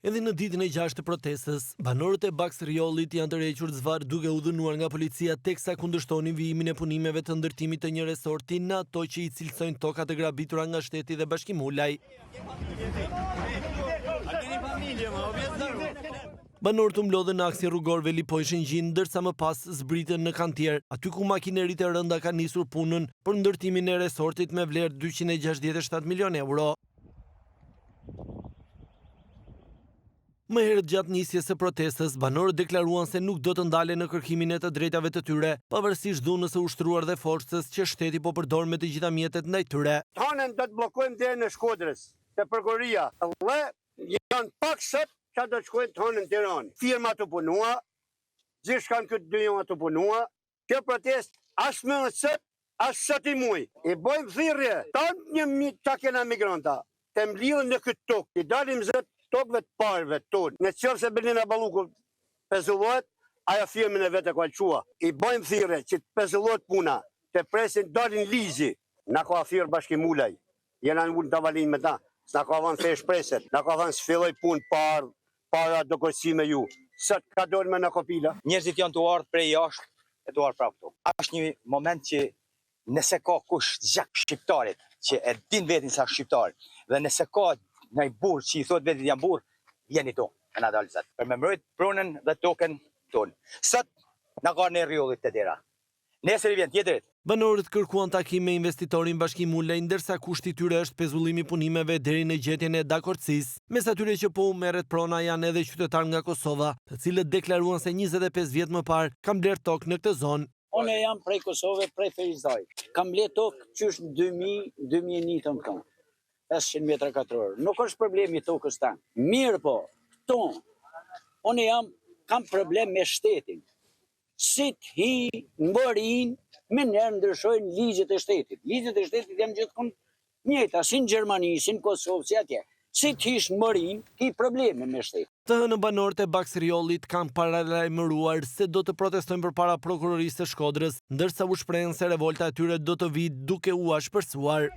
Edhe në ditën e 6 të protestës, banorët e Baks Riollit janë tërhequr zvar duke u dhënuar nga policia teksa kundërshtonin vijimin e punimeve të ndërtimit të një resorti në ato që i cilësojnë tokat e grabitura nga shteti dhe Bashkimu Ulaj. Banorët u mlodhen në aksin rrugor Veli Pojshin, ndërsa më pas zbritën në kantier, aty ku makinerit e rënda kanë nisur punën për ndërtimin e resortit me vlerë 267 milion euro. Më herët gjatë nisjes së protestës, banorët deklaruan se nuk do të ndalen në kërkimin e të drejtave të tyre, pavarësisht dhunës së ushtruar dhe forcës që shteti po përdor me të gjitha mjetet ndaj tyre. Hanën do të bllokojmë deri në Shkodrës, te Përgoria. Dhe janë pak sot që do të shkojnë të hanën Tiranë. Firma të punua, gjithçka në këtë dy janë të punua. Kjo protestë as më sot, as sot i muj. I bëjmë thirrje, tanë 1.000 ta kena migranta. Të mblidhen në këtë tokë. I dalim zot tokëve të parëve tonë. Në qoftë se Belina Balluku pezullohet, ajo firmën e vetë e kualqua. I bëjmë thirrje që të pezullohet puna, të presin dalin ligji. Na ka thirr Bashkimu Ulaj. Jena në të avalim me ta. S'na ka dhënë fesh preset. Na ka dhënë s'filloj punë para do kërci me ju. Sot ka dorë me në kopila. Njerëzit janë të ardhur prej jashtë e të ardhur prapë këtu. Është një moment që nëse ka kush gjak shqiptarit që e din vetin sa shqiptar dhe nëse ka në i burë që i thot vetit janë burë, jeni to, e nga dalëzat. Për me mërojt pronën dhe token tonë. Sot, në ka në Riollit të dera. Nesër i vjen tjetërit. Banorët kërkuan takim me investitorin Bashkimu Ulaj, ndërsa kushti i tyre është pezullimi punimeve deri në gjetjen e dakordësisë. Mes atyre që po u merret prona janë edhe qytetarë nga Kosova, të cilët deklaruan se 25 vjet më parë kanë bler tokë në këtë zonë. Unë jam prej Kosovë, prej Ferizaj. Kam bler tokë qysh në 2001 të më 500 metra katror. Nuk është problemi tokës tanë. Mirë po, këto, unë kam problem me shtetin. Si të hi, mbërin, me njerë ndryshojnë ligjet e shtetit. Ligjet e shtetit janë gjithkund njëjta, si në Gjermani, si në Kosovë, si atje. Si të hish mbërin, ki probleme me shtetin. Të hënë banorët e Baks Riollit kanë paralajmëruar se do të protestojnë përpara prokurorisë së Shkodrës, ndërsa u shprehen se revolta e tyre do të vijë duke u ashpërsuar.